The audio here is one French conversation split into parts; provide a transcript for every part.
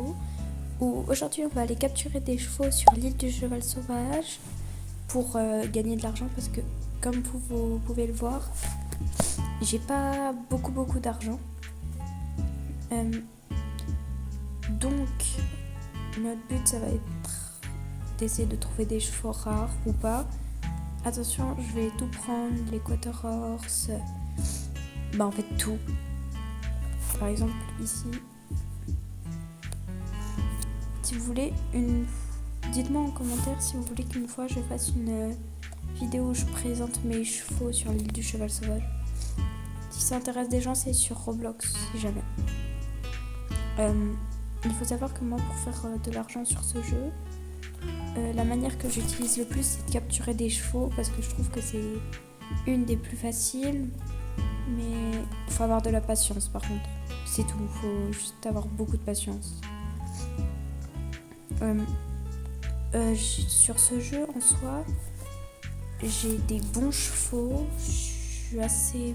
vidéo où aujourd'hui on va aller capturer des chevaux sur l'île du cheval sauvage pour gagner de l'argent parce que comme vous pouvez le voir, j'ai pas beaucoup d'argent. Donc notre but ça va être d'essayer de trouver des chevaux rares ou pas. Attention, je vais tout prendre, les quarter horse, en fait tout. Par exemple ici, si vous voulez dites-moi en commentaire si vous voulez qu'une fois je fasse une vidéo où je présente mes chevaux sur l'île du cheval sauvage. Si ça intéresse des gens, c'est sur Roblox, si jamais. Il faut savoir que moi, pour faire de l'argent sur ce jeu, la manière que j'utilise le plus, c'est de capturer des chevaux parce que je trouve que c'est une des plus faciles, mais il faut avoir de la patience par contre. C'est tout, il faut juste avoir beaucoup de patience. Sur ce jeu en soi, j'ai des bons chevaux. Je suis assez...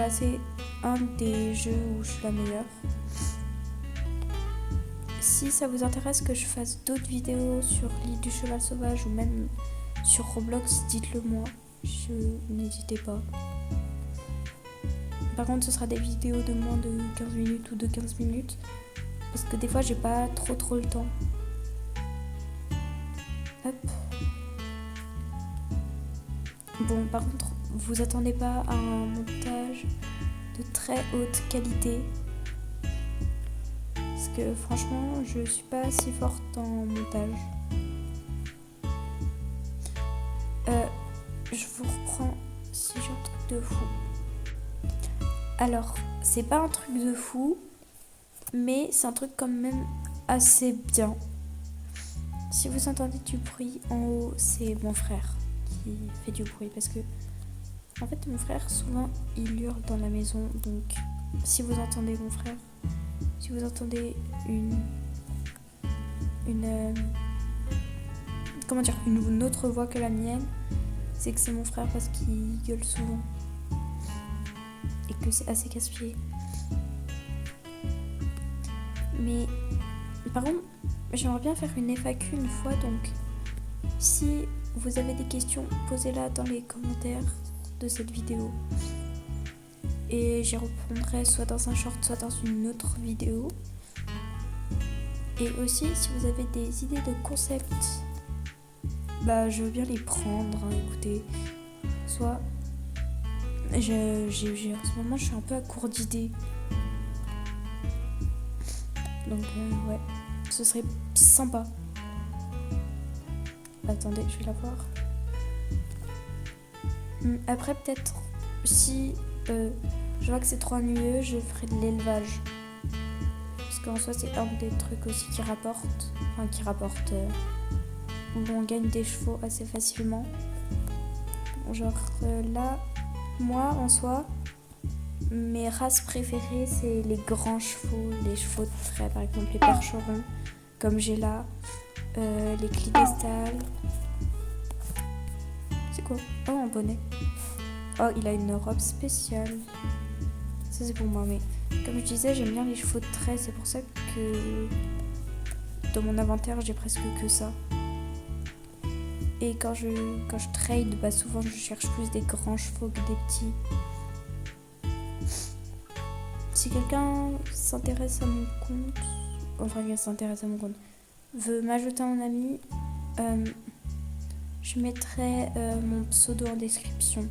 c'est un des jeux où je suis la meilleure. Si ça vous intéresse que je fasse d'autres vidéos sur l'île du cheval sauvage ou même sur Roblox, dites-le moi. N'hésitez pas. Par contre, ce sera des vidéos de moins de 15 minutes ou de 15 minutes. Parce que des fois, j'ai pas trop le temps. Hop. Bon, par contre, vous attendez pas à un montage de très haute qualité. Parce que franchement, je suis pas si forte en montage. Je vous reprends si j'ai un truc de fou. Alors, c'est pas un truc de fou, mais c'est un truc quand même assez bien. Si vous entendez du bruit en haut, c'est mon frère qui fait du bruit parce que en fait mon frère souvent il hurle dans la maison, donc si vous entendez mon frère, si vous entendez une autre voix que la mienne, c'est que c'est mon frère parce qu'il gueule souvent et que c'est assez casse-pied. Mais par contre, j'aimerais bien faire une FAQ une fois, donc si vous avez des questions, posez-la dans les commentaires de cette vidéo. Et j'y répondrai soit dans un short, soit dans une autre vidéo. Et aussi, si vous avez des idées de concepts, je veux bien les prendre, écoutez. Soit, en ce moment, je suis un peu à court d'idées. Donc, ouais, ce serait sympa. Attendez, je vais la voir. Après, peut-être, si je vois que c'est trop ennuyeux, je ferai de l'élevage. Parce qu'en soi, c'est un des trucs aussi qui rapporte. Où on gagne des chevaux assez facilement. Genre là, moi, en soi, mes races préférées, c'est les grands chevaux, les chevaux de trait, par exemple les percherons, comme j'ai là, les Clydestales. C'est quoi ? Oh, un bonnet. Oh, il a une robe spéciale. Ça, c'est pour moi, mais comme je disais, j'aime bien les chevaux de trait, c'est pour ça que dans mon inventaire, j'ai presque que ça. Et quand je trade, souvent je cherche plus des grands chevaux que des petits. Si quelqu'un s'intéresse à mon compte, veut m'ajouter en ami, je mettrai mon pseudo en description,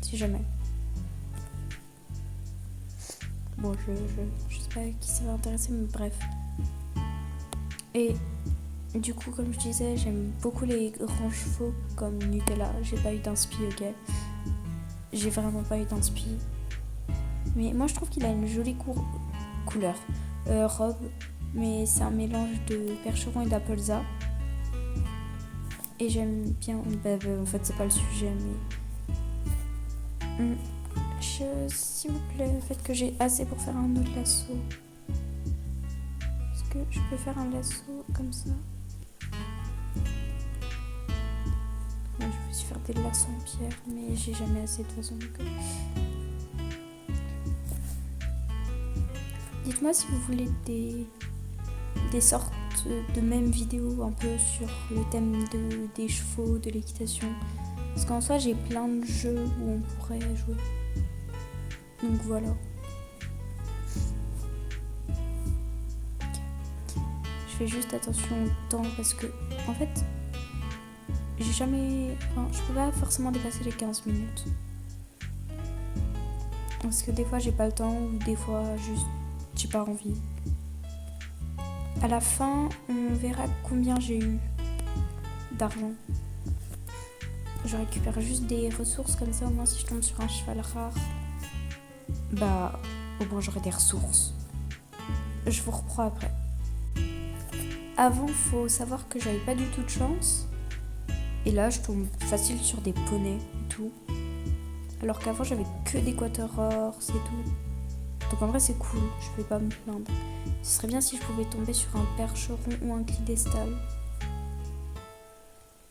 si jamais. Bon, je sais pas qui ça va intéresser, mais bref. Et du coup, comme je disais, j'aime beaucoup les grands chevaux comme Nutella. J'ai pas eu d'inspi, ok. J'ai vraiment pas eu d'inspi. Mais moi, je trouve qu'il a une jolie couleur. Robe, mais c'est un mélange de percheron et d'Appolza. Et j'aime bien... en fait, c'est pas le sujet, mais... s'il vous plaît, faites que j'ai assez pour faire un autre lasso. Est-ce que je peux faire un lasso comme ça ? Je vais aussi faire des lassos en pierre, mais j'ai jamais assez de façon. Dites-moi si vous voulez des des sortes de mêmes vidéos un peu sur le thème des chevaux, de l'équitation. Parce qu'en soi, j'ai plein de jeux où on pourrait jouer. Donc voilà. Je fais juste attention au temps parce que, en fait, j'ai jamais... Enfin, je peux pas forcément dépasser les 15 minutes. Parce que des fois, j'ai pas le temps ou des fois, juste, j'ai pas envie. À la fin, on verra combien j'ai eu d'argent. Je récupère juste des ressources comme ça, au moins si je tombe sur un cheval rare, bah au moins j'aurai des ressources. Je vous reprends après. Avant, faut savoir que j'avais pas du tout de chance. Et là, je tombe facile sur des poneys et tout. Alors qu'avant, j'avais que des quaterhors, c'est tout. Donc en vrai, c'est cool, je vais pas me plaindre. Ce serait bien si je pouvais tomber sur un percheron ou un clidestal.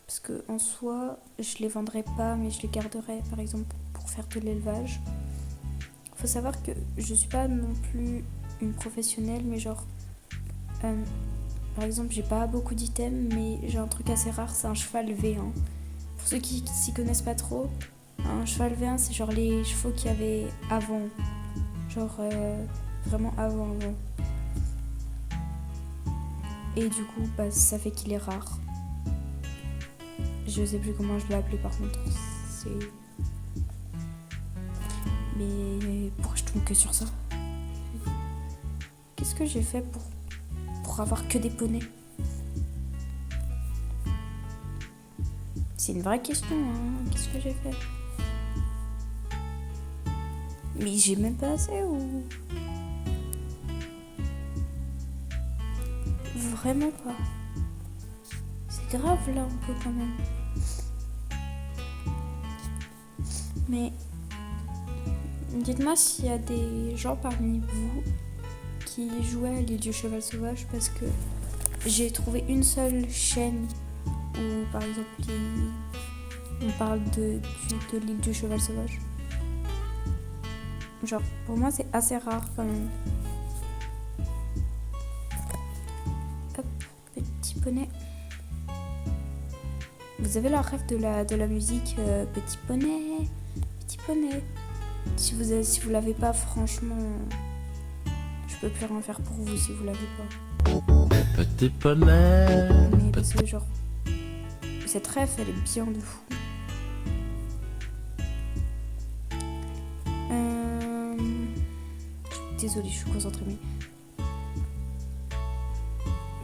Parce que en soi, je les vendrais pas, mais je les garderais par exemple pour faire de l'élevage. Faut savoir que je suis pas non plus une professionnelle, mais genre, par exemple, j'ai pas beaucoup d'items, mais j'ai un truc assez rare, c'est un cheval V1. Pour ceux qui s'y connaissent pas trop, un cheval V1, c'est genre les chevaux qu'il y avait avant. Genre, vraiment avant. Et du coup, bah, ça fait qu'il est rare. Je sais plus comment je l'ai appelé par contre. Mais pourquoi je tombe que sur ça? Qu'est-ce que j'ai fait pour avoir que des poneys? C'est une vraie question, hein. Qu'est-ce que j'ai fait? Mais j'ai même pas assez ou... Vraiment pas. C'est grave là un peu quand même. Mais dites-moi s'il y a des gens parmi vous qui jouaient à l'île du cheval sauvage, parce que j'ai trouvé une seule chaîne où par exemple on parle de l'île du cheval sauvage. Genre pour moi c'est assez rare quand même. Hop, petit poney. Vous avez la rêve de la musique Petit poney, petit poney. Si vous l'avez pas, franchement, je peux plus rien faire pour vous si vous l'avez pas. Petit poney. Mais parce que genre, cette rêve, elle est bien de fou. Désolée, je suis concentrée, mais...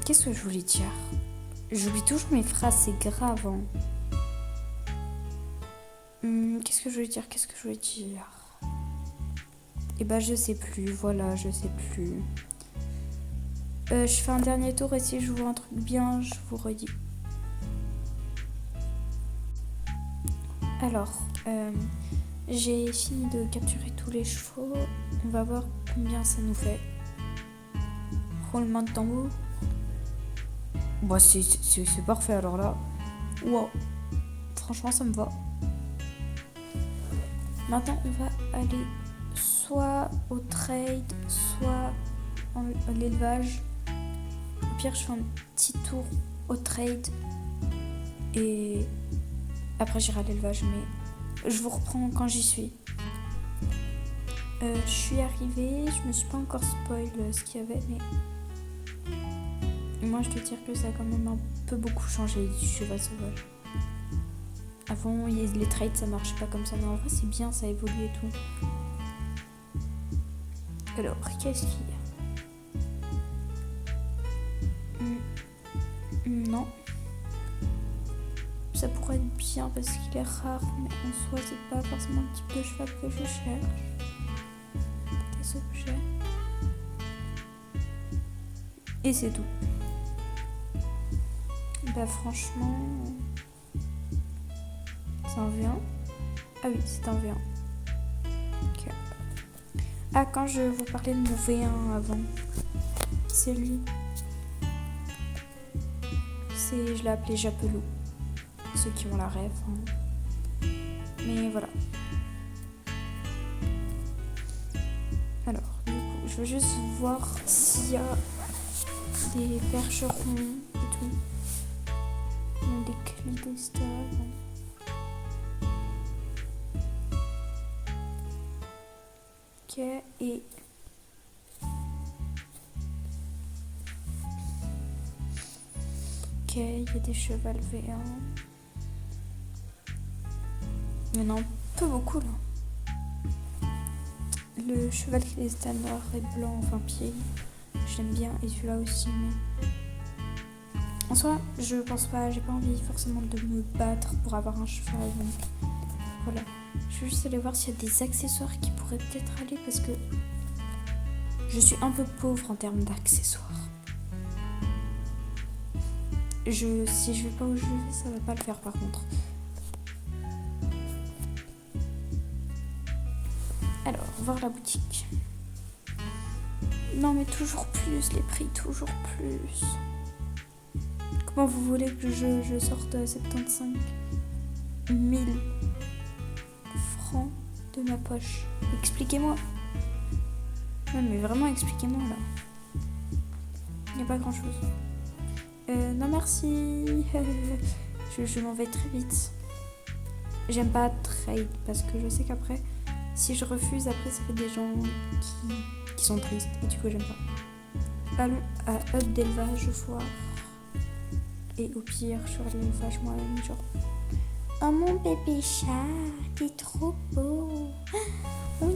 Qu'est-ce que je voulais dire? J'oublie toujours mes phrases, c'est grave. Hein. Qu'est-ce que je voulais dire? Et bah je sais plus, voilà, je sais plus. Je fais un dernier tour et si je vois un truc bien, je vous redis. Alors, j'ai fini de capturer tous les chevaux. On va voir combien ça nous fait. Roulement de tambour. Bah c'est parfait alors là. Wow. Franchement ça me va. Maintenant on va aller soit au trade, soit à l'élevage. Au pire je fais un petit tour au trade et après j'irai à l'élevage, mais je vous reprends quand j'y suis. Je suis arrivée, je me suis pas encore spoil ce qu'il y avait, mais moi je dois dire que ça a quand même un peu beaucoup changé du cheval sauvage. Avant les trades ça marchait pas comme ça, mais en vrai c'est bien, ça évolue et tout. Alors qu'est-ce qu'il y a? Non. Ça pourrait être bien parce qu'il est rare, mais en soi c'est pas forcément le type de cheval que je cherche. Des objets. Et c'est tout. Bah franchement... C'est un V1. Ah oui, c'est un V1. Ok. Ah, quand je vous parlais de mon V1 avant, c'est lui. Je l'ai appelé Japelou. Ceux qui ont la rêve. Hein. Mais voilà. Alors, du coup, je veux juste voir s'il y a des percherons et tout. Des clitostars. Ok, et... Ok, il y a des chevals V1. Mais non, pas beaucoup là. Le cheval qui est noir et blanc, enfin pied, j'aime bien. Et celui-là aussi, mais... En soi, je pense pas, j'ai pas envie forcément de me battre pour avoir un cheval, donc voilà. Je vais juste aller voir s'il y a des accessoires qui pourraient peut-être aller, parce que je suis un peu pauvre en termes d'accessoires. Si je vais pas où je vais, ça va pas le faire par contre. Alors, voir la boutique. Non mais toujours plus, les prix toujours plus. Comment vous voulez que je sorte 75 000 francs de ma poche? Expliquez-moi. Non mais vraiment expliquez-moi là. Il n'y a pas grand chose. Non merci. je m'en vais très vite. J'aime pas trade parce que je sais qu'après, si je refuse, après ça fait des gens qui sont tristes. Et du coup j'aime pas. Allons à hub d'élevage foire. Et au pire, sur l'élevage moi-même, genre... Oh mon bébé chat, t'es trop beau. Oh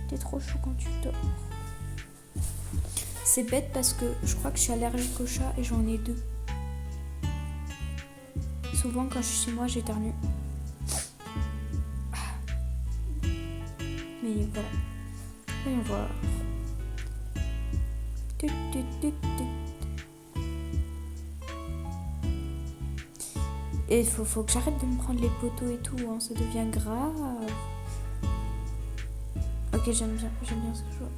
t'es trop chou quand tu dors. C'est bête parce que je crois que je suis allergique aux chats et j'en ai 2. Souvent quand je suis chez moi, j'éternue. Mais voilà. Voyons voir. Et il faut que j'arrête de me prendre les poteaux et tout, hein, ça devient grave. Ok, j'aime bien ce que je vois.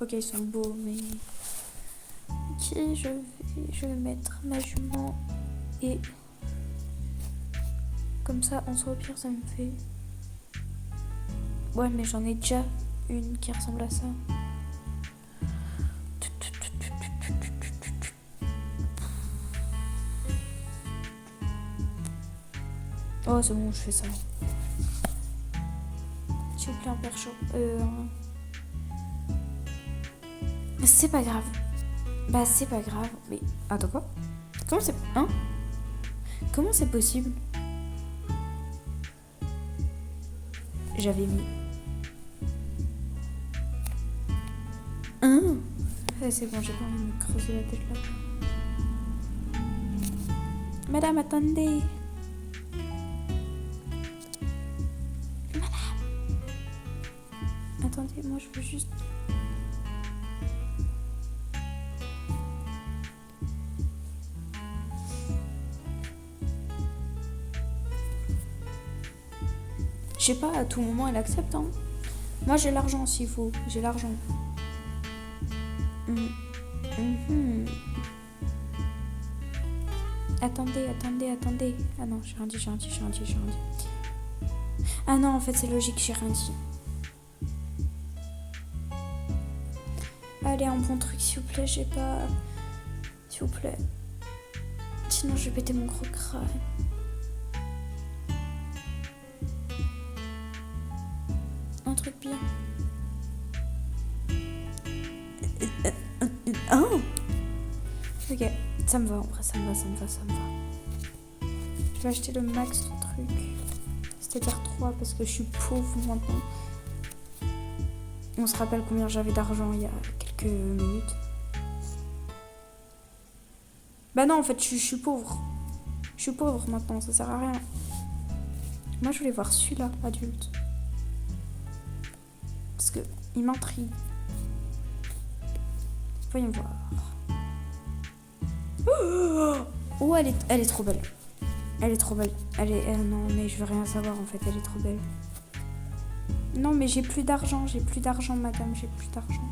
Ok, ils sont beaux, mais... Ok, je vais mettre ma jument et... Comme ça, en soi, au pire, ça me fait... Ouais, mais j'en ai déjà une qui ressemble à ça. Oh, c'est bon, je fais ça. S'il vous plaît, un percho. C'est pas grave. Bah, c'est pas grave. Mais, attends, quoi? Comment c'est... Hein? Comment c'est possible? J'avais mis... Hein? C'est bon, j'ai pas envie de me creuser la tête là. Madame, attendez. Attendez, moi je veux juste... Je sais pas, à tout moment elle accepte, hein. Moi j'ai l'argent s'il faut, j'ai l'argent. Attendez. Ah non, j'ai rien dit. Ah non, en fait c'est logique, j'ai rien dit. Allez, un bon truc, s'il vous plaît, j'ai pas... S'il vous plaît. Sinon, je vais péter mon gros crâne. Un truc bien. Oh! Ok, ça me va, en vrai, ça me va. Je vais acheter le max de trucs. C'est-à-dire 3, parce que je suis pauvre maintenant. On se rappelle combien j'avais d'argent il y a quelques minutes. Bah non, en fait, je suis pauvre. Je suis pauvre maintenant, ça sert à rien. Moi, je voulais voir celui-là, adulte. Parce que il m'intrigue. Voyons voir. Oh, elle est trop belle. Elle est trop belle. Non, mais je veux rien savoir, en fait, elle est trop belle. Non, mais j'ai plus d'argent, madame, j'ai plus d'argent.